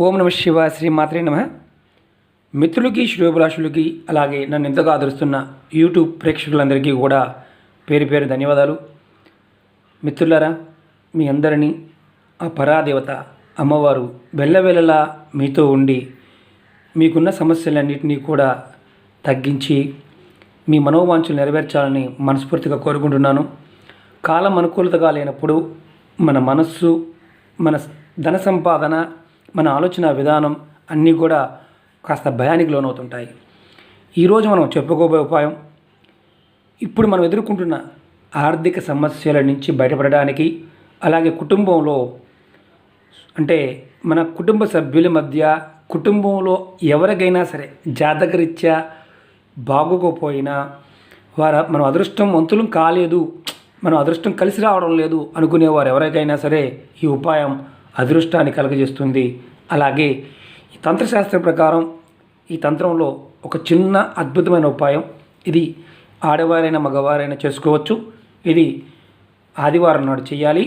ఓం నమ శివ శ్రీ మాత్రే నమ. మిత్రులకి శ్రేయోభిలాషులకి అలాగే నన్ను ఎంతగా ఆదరిస్తున్న యూట్యూబ్ ప్రేక్షకులందరికీ కూడా పేరు పేరు ధన్యవాదాలు. మిత్రులారా, మీ అందరినీ ఆ పరాదేవత అమ్మవారు వెళ్ళవేళలా మీతో ఉండి మీకున్న సమస్యలన్నింటినీ కూడా తగ్గించి మీ మనోవాంఛలు నెరవేర్చాలని మనస్ఫూర్తిగా కోరుకుంటున్నాను. కాలం అనుకూలతగా లేనప్పుడు మన మనస్సు, మన ధన సంపాదన, మన ఆలోచన విధానం అన్నీ కూడా కాస్త భయానికి లోనవుతుంటాయి. ఈరోజు మనం చెప్పుకోబోయే ఉపాయం, ఇప్పుడు మనం ఎదుర్కొంటున్న ఆర్థిక సమస్యల నుంచి బయటపడడానికి, అలాగే కుటుంబంలో అంటే మన కుటుంబ సభ్యుల మధ్య, కుటుంబంలో ఎవరికైనా సరే జాతకరీత్యా బాగోకపోయినా మనం అదృష్టం వంతులం కాలేదు, మనం అదృష్టం కలిసి రావడం లేదు అనుకునేవారు ఎవరికైనా సరే ఈ ఉపాయం అదృష్టాన్ని కలుగజేస్తుంది. అలాగే ఈ తంత్రశాస్త్రం ప్రకారం ఈ తంత్రంలో ఒక చిన్న అద్భుతమైన ఉపాయం, ఇది ఆడవారైనా మగవారైనా చేసుకోవచ్చు. ఇది ఆదివారం నాడు చేయాలి.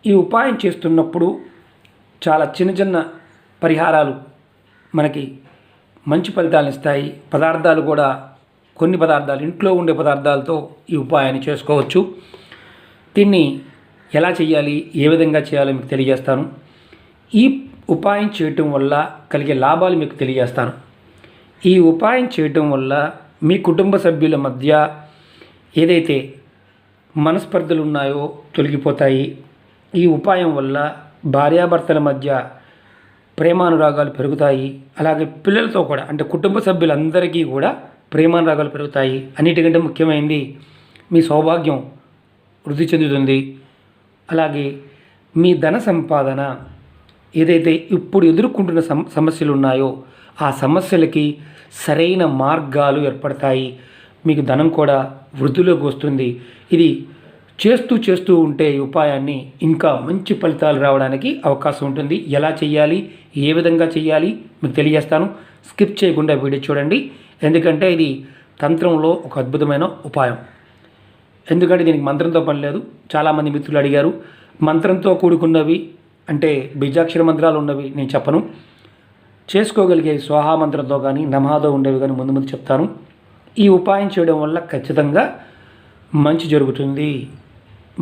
ఈ ఉపాయం చేస్తున్నప్పుడు చాలా చిన్న చిన్న పరిహారాలు మనకి మంచి ఫలితాలను ఇస్తాయి. పదార్థాలు కూడా కొన్ని పదార్థాలు, ఇంట్లో ఉండే పదార్థాలతో ఈ ఉపాయాన్ని చేసుకోవచ్చు. దీన్ని ఎలా చేయాలి, ఏ విధంగా చేయాలో మీకు తెలియజేస్తాను. ఈ ఉపాయం చేయటం వల్ల కలిగే లాభాలు మీకు తెలియజేస్తాను. ఈ ఉపాయం చేయటం వల్ల మీ కుటుంబ సభ్యుల మధ్య ఏదైతే మనస్పర్ధలు ఉన్నాయో తొలగిపోతాయి. ఈ ఉపాయం వల్ల భార్యాభర్తల మధ్య ప్రేమానురాగాలు పెరుగుతాయి. అలాగే పిల్లలతో కూడా, అంటే కుటుంబ సభ్యులందరికీ కూడా ప్రేమానురాగాలు పెరుగుతాయి. అన్నిటికంటే ముఖ్యమైనది మీ సౌభాగ్యం వృద్ధి చెందుతుంది. అలాగే మీ ధన సంపాదన ఏదైతే ఇప్పుడు ఎదుర్కొంటున్న సమస్యలు ఉన్నాయో ఆ సమస్యలకి సరైన మార్గాలు ఏర్పడతాయి. మీకు ధనం కూడా వృద్ధిలోకి వస్తుంది. ఇది చేస్తూ ఉంటే ఈ ఉపాయాన్ని ఇంకా మంచి ఫలితాలు రావడానికి అవకాశం ఉంటుంది. ఎలా చేయాలి, ఏ విధంగా చేయాలి మీకు తెలియజేస్తాను. స్కిప్ చేయకుండా వీడియో చూడండి, ఎందుకంటే ఇది తంత్రంలో ఒక అద్భుతమైన ఉపాయం. ఎందుకంటే దీనికి మంత్రంతో పని లేదు. చాలామంది మిత్రులు అడిగారు, మంత్రంతో కూడుకున్నవి అంటే బీజాక్షర మంత్రాలు ఉన్నవి నేను చెప్పను. చేసుకోగలిగే స్వాహా మంత్రంతో కానీ నమాదో ఉండేవి కానీ ముందు చెప్తాను. ఈ ఉపాయం చేయడం వల్ల ఖచ్చితంగా మంచి జరుగుతుంది.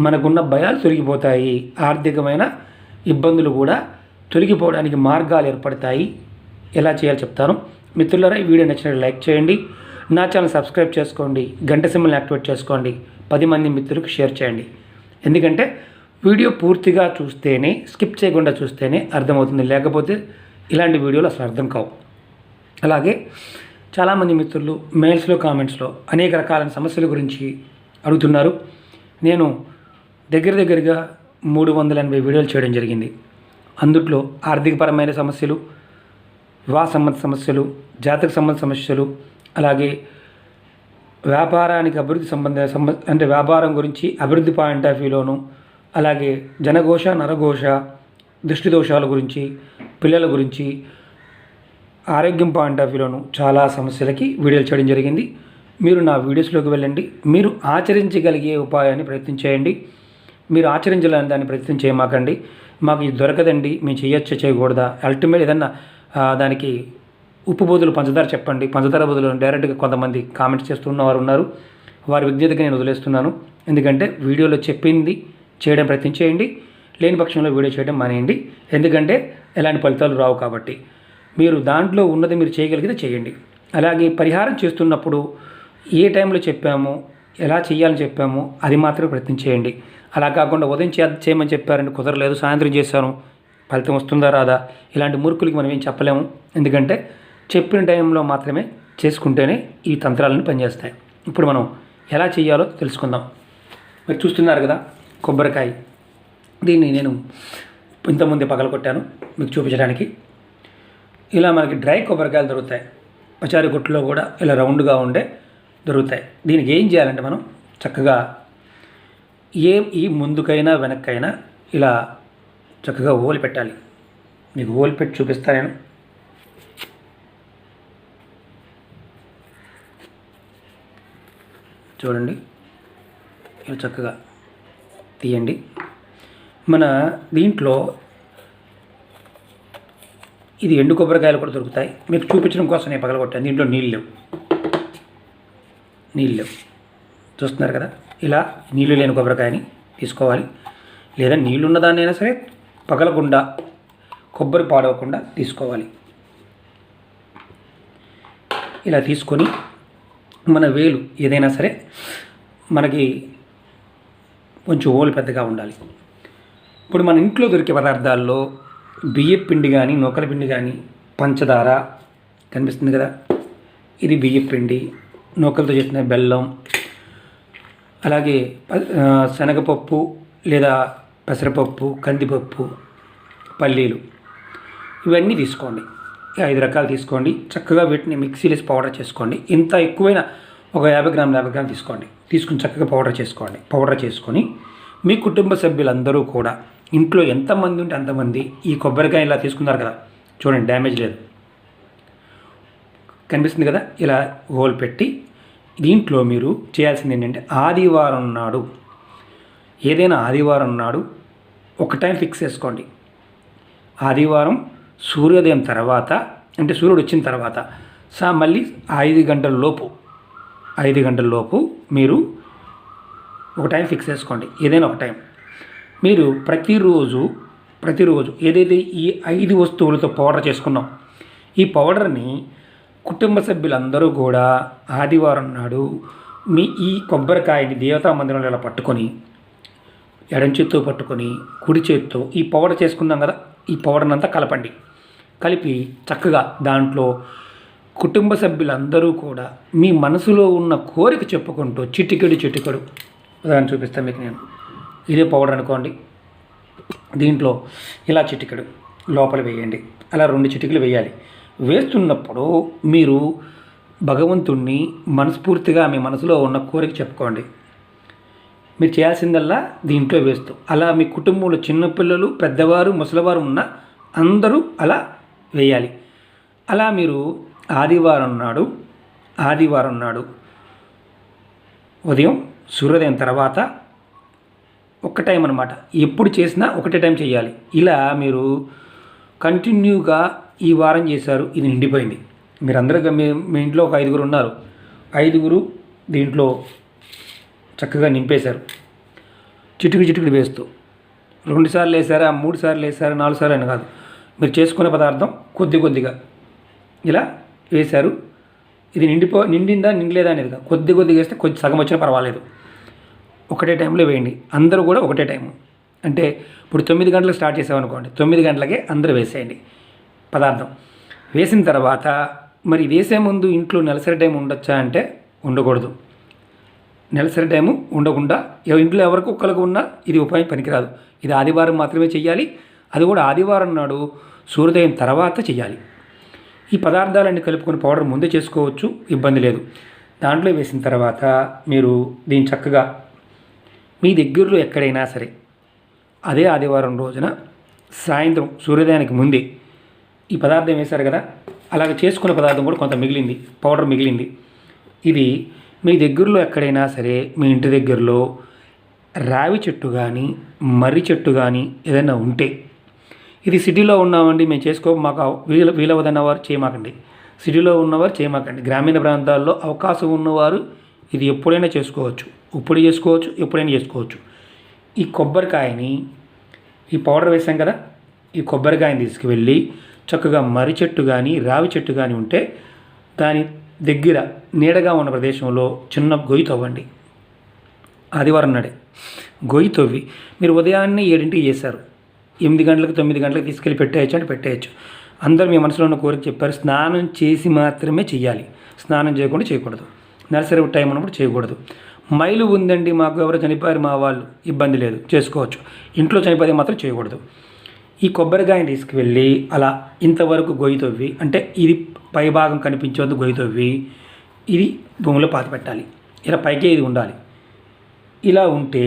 మనకున్న భయాలు తొలగిపోతాయి. ఆర్థికమైన ఇబ్బందులు కూడా తొలగిపోవడానికి మార్గాలు ఏర్పడతాయి. ఎలా చేయాలో చెప్తాను. మిత్రులారా, ఈ వీడియో నచ్చినట్టు లైక్ చేయండి, నా ఛానల్ సబ్స్క్రైబ్ చేసుకోండి, గంట సింబల్ని యాక్టివేట్ చేసుకోండి, 10 మంది మిత్రులకు షేర్ చేయండి. ఎందుకంటే వీడియో పూర్తిగా చూస్తేనే, స్కిప్ చేయకుండా చూస్తేనే అర్థమవుతుంది. లేకపోతే ఇలాంటి వీడియోలు అసలు అర్థం కావు. అలాగే చాలామంది మిత్రులు మెయిల్స్లో, కామెంట్స్లో అనేక రకాలైన సమస్యల గురించి అడుగుతున్నారు. నేను దగ్గరగా 380 వీడియోలు చేయడం జరిగింది. అందుట్లో ఆర్థికపరమైన సమస్యలు, వివాహ సంబంధ సమస్యలు, జాతక సంబంధ సమస్యలు, అలాగే వ్యాపారానికి అభివృద్ధి అంటే వ్యాపారం గురించి అభివృద్ధి పాయింట్ ఆఫ్ వ్యూలోను, అలాగే జనఘోష, నరఘోష, దృష్టి దోషాల గురించి, పిల్లల గురించి, ఆరోగ్యం పాయింట్ ఆఫ్ వ్యూలోను చాలా సమస్యలకి వీడియోలు చేయడం జరిగింది. మీరు నా వీడియోస్లోకి వెళ్ళండి. మీరు ఆచరించగలిగే ఉపాయాన్ని ప్రయత్నం చేయండి. మీరు ఆచరించాలని దాన్ని ప్రయత్నం చేయమాకండి. మాకు ఇది దొరకదండి, మేము చేయొచ్చా చేయకూడదా, అల్టిమేట్ ఏదన్నా దానికి ఉప్పు బదులు పంచదార చెప్పండి, పంచదార బదులు డైరెక్ట్గా కొంతమంది కామెంట్స్ చేస్తున్నవారు ఉన్నారు. వారి విజ్ఞతగా నేను వదిలేస్తున్నాను. ఎందుకంటే వీడియోలో చెప్పింది చేయడం ప్రయత్నం చేయండి, లేని పక్షంలో వీడియో చేయడం మానేయండి. ఎందుకంటే ఎలాంటి ఫలితాలు రావు కాబట్టి మీరు దాంట్లో ఉన్నది మీరు చేయగలిగితే చేయండి. అలాగే పరిహారం చేస్తున్నప్పుడు ఏ టైంలో చెప్పామో, ఎలా చేయాలని చెప్పామో అది మాత్రమే ప్రయత్నం చేయండి. అలా కాకుండా ఉదయం చేయమని చెప్పారంటే కుదరలేదు, సాయంత్రం చేశాను ఫలితం వస్తుందా రాదా, ఇలాంటి మూర్ఖులకి మనం ఏం చెప్పలేము. ఎందుకంటే చెప్పిన టైంలో మాత్రమే చేసుకుంటేనే ఈ తంత్రాలను పనిచేస్తాయి. ఇప్పుడు మనం ఎలా చేయాలో తెలుసుకుందాం. మీరు చూస్తున్నారు కదా కొబ్బరికాయ, దీన్ని నేను ఇంతకుముందే పగలగొట్టాను మీకు చూపించడానికి. ఇలా మనకి డ్రై కొబ్బరికాయలు దొరుకుతాయి. పచారీ కొట్టులో కూడా ఇలా రౌండ్గా ఉండే దొరుకుతాయి. దీనికి ఏం చేయాలంటే మనం చక్కగా ఈ ముందుకైనా వెనక్కైనా ఇలా చక్కగా ఓలి పెట్టాలి. మీకు ఓలి పెట్టి చూపిస్తాను నేను. చూడండి, ఇలా చక్కగా తీయండి. మన దీంట్లో ఇది ఎండు కొబ్బరికాయలు కూడా దొరుకుతాయి. మీకు చూపించడం కోసం నేను పగలగొట్టాను. దీంట్లో నీళ్ళు లేవు చూస్తున్నారు కదా. ఇలా నీళ్ళు లేని కొబ్బరికాయని తీసుకోవాలి. లేదా నీళ్ళు ఉన్నదాన్నైనా సరే పగలకుండా కొబ్బరి పాడవకుండా తీసుకోవాలి. ఇలా తీసుకొని మన వేలు ఏదైనా సరే మనకి కొంచెం ఓలు పెద్దగా ఉండాలి. ఇప్పుడు మన ఇంట్లో దొరికే పదార్థాల్లో బియ్యపు పిండి కానీ నూకల పిండి కానీ పంచదార కనిపిస్తుంది కదా, ఇది బియ్యపు పిండి, నూకలతో చేసిన బెల్లం, అలాగే శనగపప్పు లేదా పెసరపప్పు, కందిపప్పు, పల్లీలు, ఇవన్నీ తీసుకోండి. 5 రకాలు తీసుకోండి. చక్కగా వీటిని మిక్సీలో పౌడర్ చేసుకోండి. ఇంత ఎక్కువైన ఒక 50 గ్రాములు తీసుకోండి. తీసుకుని చక్కగా పౌడర్ చేసుకొని మీ కుటుంబ సభ్యులందరూ కూడా ఇంట్లో ఎంతమంది ఉంటే అంతమంది ఈ కొబ్బరికాయ ఇలా తీసుకున్నారు కదా, చూడండి డ్యామేజ్ లేదు, కనిపిస్తుంది కదా. ఇలా హోల్ పెట్టి దీంట్లో మీరు చేయాల్సింది ఏంటంటే ఏదైనా ఆదివారం నాడు ఒక టైం ఫిక్స్ చేసుకోండి. ఆదివారం సూర్యోదయం తర్వాత, అంటే సూర్యుడు వచ్చిన తర్వాత మళ్ళీ 5 గంటల లోపు మీరు ఒక టైం ఫిక్స్ చేసుకోండి. ఏదైనా ఒక టైం మీరు ప్రతిరోజు ఏదైతే ఈ 5 వస్తువులతో పౌడర్ చేసుకున్నాం, ఈ పౌడర్ని కుటుంబ సభ్యులందరూ కూడా ఆదివారం నాడు ఈ కొబ్బరికాయని దేవతా మందిరంలో ఇలా పట్టుకొని, ఎడం చేత్తో పట్టుకొని కుడి చేత్తో ఈ పౌడర్ చేసుకున్నాం కదా, ఈ పౌడర్ని అంతా కలిపి చక్కగా దాంట్లో కుటుంబ సభ్యులందరూ కూడా మీ మనసులో ఉన్న కోరిక చెప్పుకుంటూ చిటికెడు ఉదాహరణ చూపిస్తాను మీకు నేను. ఇదే పౌడర్ అనుకోండి, దీంట్లో ఇలా చిటికెడు లోపల వేయండి. అలా 2 చిటికలు వేయాలి. వేస్తున్నప్పుడు మీరు భగవంతుణ్ణి మనస్ఫూర్తిగా మీ మనసులో ఉన్న కోరిక చెప్పుకోండి. మీరు చేయాల్సిందల్లా దీంట్లో వేస్తూ అలా మీ కుటుంబంలో చిన్నపిల్లలు, పెద్దవారు, ముసలివారు ఉన్న అందరూ అలా వేయాలి. అలా మీరు ఆదివారం నాడు ఉదయం సూర్యోదయం తర్వాత ఒక్క టైం అనమాట. ఎప్పుడు చేసినా ఒకటే టైం చేయాలి. ఇలా మీరు కంటిన్యూగా ఈ వారం చేశారు, ఇది నిండిపోయింది. మీరందరూ మీ ఇంట్లో ఒక 5 ఉన్నారు, 5 దీంట్లో చక్కగా నింపేశారు. చిటుకుడు వేస్తూ 2 సార్లు వేసారా, 3 సార్లు వేసారా, 4 సార్లు అని కాదు, మీరు చేసుకునే పదార్థం కొద్దిగా ఇలా వేశారు. ఇది నిండిందా నిండలేదా అనేది కాదు, కొద్దిగా వేస్తే సగం వచ్చినా పర్వాలేదు, ఒకటే టైంలో వేయండి. అందరూ కూడా ఒకటే టైం. అంటే ఇప్పుడు 9 గంటలకు స్టార్ట్ చేసామనుకోండి, 9 గంటలకే అందరూ వేసేయండి పదార్థం. వేసిన తర్వాత మరి వేసే ముందు ఇంట్లో నెలసరి టైం ఉండొచ్చా అంటే ఉండకూడదు. నెలసరి టైము ఉండకుండా ఇంట్లో ఎవరికి ఒక్కరికి ఉన్నా ఇది ఉపాయం పనికిరాదు. ఇది ఆదివారం మాత్రమే చేయాలి. అది కూడా ఆదివారం నాడు సూర్యోదయం తర్వాత చేయాలి. ఈ పదార్థాలన్నీ కలుపుకొని పౌడర్ ముందే చేసుకోవచ్చు, ఇబ్బంది లేదు. దాంట్లో వేసిన తర్వాత మీరు దీన్ని చక్కగా మీ దగ్గరలో ఎక్కడైనా సరే అదే ఆదివారం రోజున సాయంత్రం సూర్యోదయానికి ముందే ఈ పదార్థం వేశారు కదా, అలాగే చేసుకున్న పదార్థం కూడా కొంత మిగిలింది, పౌడర్ మిగిలింది. ఇది మీ దగ్గరలో ఎక్కడైనా సరే మీ ఇంటి దగ్గరలో రావి చెట్టు కానీ మర్రి చెట్టు కానీ ఏదైనా ఉంటే, ఇది సిటీలో ఉన్నామండి మేము మాకు వీలవదన్నవారు చేయమాకండి. సిటీలో ఉన్నవారు చేయమాకండి. గ్రామీణ ప్రాంతాల్లో అవకాశం ఉన్నవారు ఇది ఎప్పుడైనా చేసుకోవచ్చు, ఎప్పుడైనా చేసుకోవచ్చు. ఈ కొబ్బరికాయని, ఈ పౌడర్ వేసాం కదా, ఈ కొబ్బరికాయని తీసుకువెళ్ళి చక్కగా మర్రి చెట్టు కానీ రావి చెట్టు కానీ ఉంటే దాని దగ్గర నీడగా ఉన్న ప్రదేశంలో చిన్న గొయ్యి తవ్వండి. ఆదివారం నాడే గొయ్యి తవ్వి మీరు ఉదయాన్నే 7ంటికి చేశారు, 8 గంటలకు 9 గంటలకు తీసుకెళ్ళి పెట్టేయచ్చు అంటే పెట్టేయచ్చు. అందరూ మీ మనసులో ఉన్న కోరిక చెప్పారు. స్నానం చేసి మాత్రమే చేయాలి, స్నానం చేయకుండా చేయకూడదు. నెలసరి టైం ఉన్నప్పుడు చేయకూడదు. మైలు ఉందండి, మాకు ఎవరు చనిపోయారు మా వాళ్ళు, ఇబ్బంది లేదు, చేసుకోవచ్చు. ఇంట్లో చనిపోతే మాత్రం చేయకూడదు. ఈ కొబ్బరికాయని తీసుకువెళ్ళి అలా ఇంతవరకు గొయ్యి తవ్వి, అంటే ఇది పై భాగం కనిపించేందుకు గొయ్యి తవ్వి ఇది భూమిలో పాతి పెట్టాలి. ఇలా పైకే ఇది ఉండాలి. ఇలా ఉంటే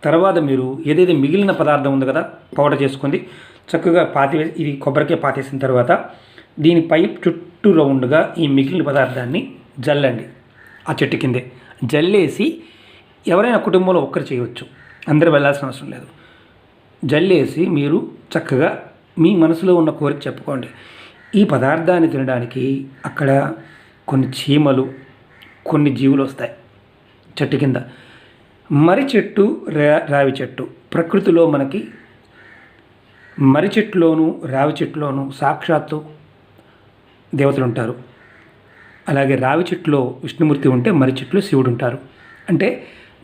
తర్వాత మీరు ఏదైతే మిగిలిన పదార్థం ఉంది కదా పౌడర్ చేసుకుంది, చక్కగా ఇది కొబ్బరికాయ పాతేసిన తర్వాత దీనిపై చుట్టూ రౌండ్గా ఈ మిగిలిన పదార్థాన్ని జల్లండి. ఆ చెట్టు కిందే జల్లేసి, ఎవరైనా కుటుంబంలో ఒక్కరు చేయవచ్చు, అందరూ వెళ్ళాల్సిన అవసరం లేదు. జల్లేసి మీరు చక్కగా మీ మనసులో ఉన్న కోరిక చెప్పుకోండి. ఈ పదార్థాన్ని తినడానికి అక్కడ కొన్ని చీమలు, కొన్ని జీవులు వస్తాయి చెట్టు కింద. మర్రి చెట్టు, రావి చెట్టు ప్రకృతిలో మనకి మర్రి చెట్టులోను రావి చెట్టులోను సాక్షాత్తు దేవతలు ఉంటారు. అలాగే రావి చెట్టులో విష్ణుమూర్తి ఉంటే మర్రి చెట్టులో శివుడు ఉంటారు. అంటే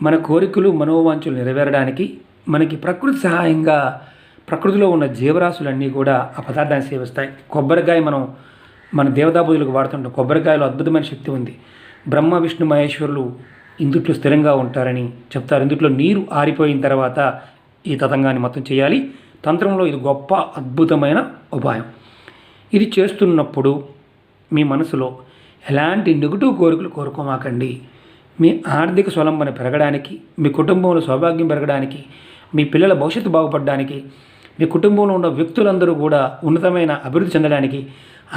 మన కోరికలు మనోవాంఛలు నెరవేరడానికి మనకి ప్రకృతి సహాయంగా ప్రకృతిలో ఉన్న జీవరాశులన్నీ కూడా ఆ పదార్థాన్ని సేవిస్తాయి. కొబ్బరికాయ మన దేవతా పూజలకు వాడుతుంటాం. కొబ్బరికాయలో అద్భుతమైన శక్తి ఉంది. బ్రహ్మ విష్ణు మహేశ్వరులు ఇందుట్లో స్థిరంగా ఉంటారని చెప్తారు. ఇందుట్లో నీరు ఆరిపోయిన తర్వాత ఈ తతంగాన్ని మొత్తం చేయాలి. తంత్రంలో ఇది గొప్ప అద్భుతమైన ఉపాయం. ఇది చేస్తున్నప్పుడు మీ మనసులో ఎలాంటి నెగటివ్ కోరికలు కోరుకోమాకండి. మీ ఆర్థిక స్వలంబన పెరగడానికి, మీ కుటుంబంలో సౌభాగ్యం పెరగడానికి, మీ పిల్లల భవిష్యత్తు బాగుపడడానికి, మీ కుటుంబంలో ఉన్న వ్యక్తులందరూ కూడా ఉన్నతమైన అభివృద్ధి చెందడానికి,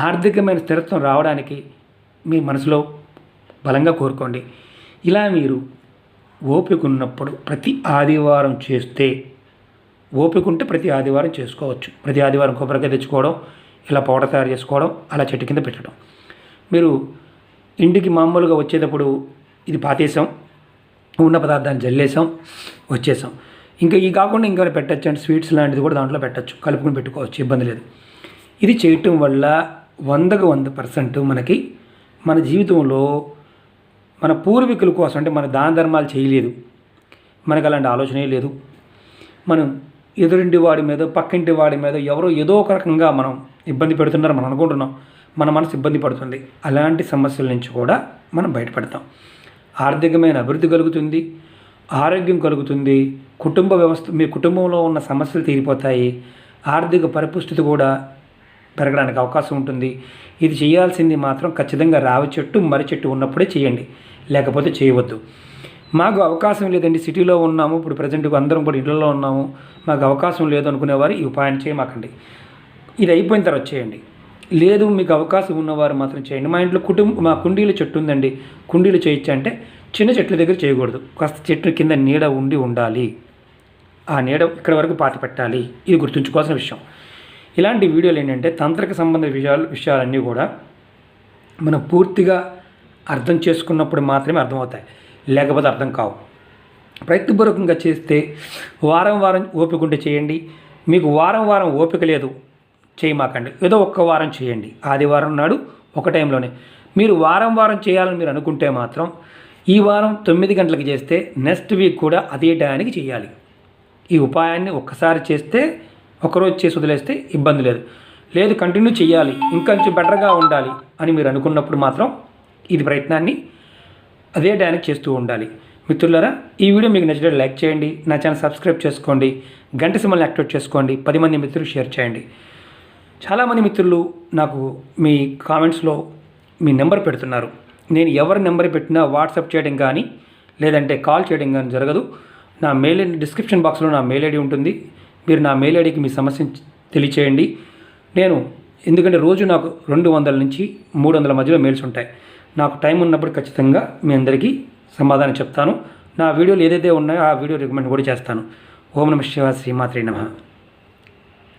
ఆర్థికమైన స్థిరత్వం రావడానికి మీ మనసులో బలంగా కోరుకోండి. ఇలా మీరు ఓపిక ఉన్నప్పుడు ప్రతి ఆదివారం చేస్తే, ఓపిక ఉంటే ప్రతి ఆదివారం చేసుకోవచ్చు. ప్రతి ఆదివారం కొబ్బరికాయ తెచ్చుకోవడం, ఇలా పౌడర్ తయారు చేసుకోవడం, అలా చెట్టు కింద పెట్టడం. మీరు ఇంటికి మామూలుగా వచ్చేటప్పుడు ఇది పాతేసాం, ఉన్న పదార్థాన్ని జల్లేసాం, వచ్చేసాం. ఇంకా ఈ కాకుండా ఇంకా పెట్టచ్చు అంటే స్వీట్స్ లాంటిది కూడా దాంట్లో పెట్టచ్చు, కలుపుకొని పెట్టుకోవచ్చు, ఇబ్బంది లేదు. ఇది చేయటం వల్ల 100కు 100% మనకి మన జీవితంలో మన పూర్వీకుల కోసం, అంటే మన దాన ధర్మాలు చేయలేదు, మనకు అలాంటి ఆలోచనే లేదు, మనం ఎదురింటి వాడి మీద పక్కింటి వాడి మీద ఎవరో ఏదో ఒక రకంగా మనం ఇబ్బంది పెడుతున్నారు మనం అనుకుంటున్నాం, మన మనసు ఇబ్బంది పడుతుంది. అలాంటి సమస్యల నుంచి కూడా మనం బయటపడతాం. ఆర్థికమైన అభివృద్ధి కలుగుతుంది, ఆరోగ్యం కలుగుతుంది, కుటుంబ వ్యవస్థ, మీ కుటుంబంలో ఉన్న సమస్యలు తీరిపోతాయి, ఆర్థిక పరిపుష్టితి కూడా పెరగడానికి అవకాశం ఉంటుంది. ఇది చేయాల్సింది మాత్రం ఖచ్చితంగా రావి చెట్టు, మర్రి చెట్టు ఉన్నప్పుడే చేయండి, లేకపోతే చేయవద్దు. మాకు అవకాశం లేదండి, సిటీలో ఉన్నాము, ఇప్పుడు ప్రజెంట్గా అందరం కూడా ఇళ్లలో ఉన్నాము, మాకు అవకాశం లేదు అనుకునేవారు ఈ ఉపాయాన్ని చేయమాకండి. ఇది అయిపోయిన తర్వాత చేయండి. లేదు మీకు అవకాశం ఉన్నవారు మాత్రం చేయండి. మా ఇంట్లో మా కుండీల చెట్టు ఉందండి, కుండీలు చేయొచ్చు అంటే చిన్న చెట్ల దగ్గర చేయకూడదు, కాస్త చెట్టు కింద నీడ ఉండాలి. ఆ నీడ ఇక్కడ వరకు పాతి పెట్టాలి. ఇది గుర్తుంచుకోవాల్సిన విషయం. ఇలాంటి వీడియోలు ఏంటంటే తంత్రక సంబంధ విషయాలన్నీ కూడా మనం పూర్తిగా అర్థం చేసుకున్నప్పుడు మాత్రమే అర్థమవుతాయి, లేకపోతే అర్థం కావు. ప్రయత్నపూర్వకంగా చేస్తే వారం వారం ఓపిక ఉంటే చేయండి. మీకు వారం వారం ఓపిక లేదు, చేయమాకండి. ఏదో ఒక్క వారం చేయండి, ఆదివారం నాడు ఒక టైంలోనే. మీరు వారం వారం చేయాలని మీరు అనుకుంటే మాత్రం ఈ వారం 9 గంటలకు చేస్తే నెక్స్ట్ వీక్ కూడా అదే టయానికి చేయాలి. ఈ ఉపాయాన్ని ఒక్కసారి చేస్తే, ఒకరోజు చేసి వదిలేస్తే ఇబ్బంది లేదు. లేదు కంటిన్యూ చేయాలి, ఇంకొంచెం బెటర్గా ఉండాలి అని మీరు అనుకున్నప్పుడు మాత్రం ఇది ప్రయత్నాన్ని అదే టయానికి చేస్తూ ఉండాలి. మిత్రులారా, ఈ వీడియో మీకు నచ్చినట్లయితే లైక్ చేయండి, నా ఛానల్ సబ్స్క్రైబ్ చేసుకోండి, గంట సింబల్ని యాక్టివేట్ చేసుకోండి, 10 మంది మిత్రులు షేర్ చేయండి. చాలామంది మిత్రులు నాకు మీ కామెంట్స్లో మీ నెంబర్ పెడుతున్నారు. నేను ఎవరి నెంబర్ పెట్టినా వాట్సాప్ చేయడం కానీ లేదంటే కాల్ చేయడం కానీ జరగదు. నా మెయిల్ డిస్క్రిప్షన్ బాక్స్లో నా మెయిల్ ఐడి ఉంటుంది. మీరు నా మెయిల్ ఐడికి మీ సమస్యను తెలియచేయండి. నేను ఎందుకంటే రోజు నాకు 200 నుంచి 300 మధ్యలో మెయిల్స్ ఉంటాయి. నాకు టైం ఉన్నప్పుడు ఖచ్చితంగా మీ అందరికీ సమాధానం చెప్తాను. నా వీడియోలు ఏదైతే ఉన్నాయో ఆ వీడియో రికమెండ్ కూడా చేస్తాను. ఓం నమః శివాయ, శ్రీమాత్రే నమః.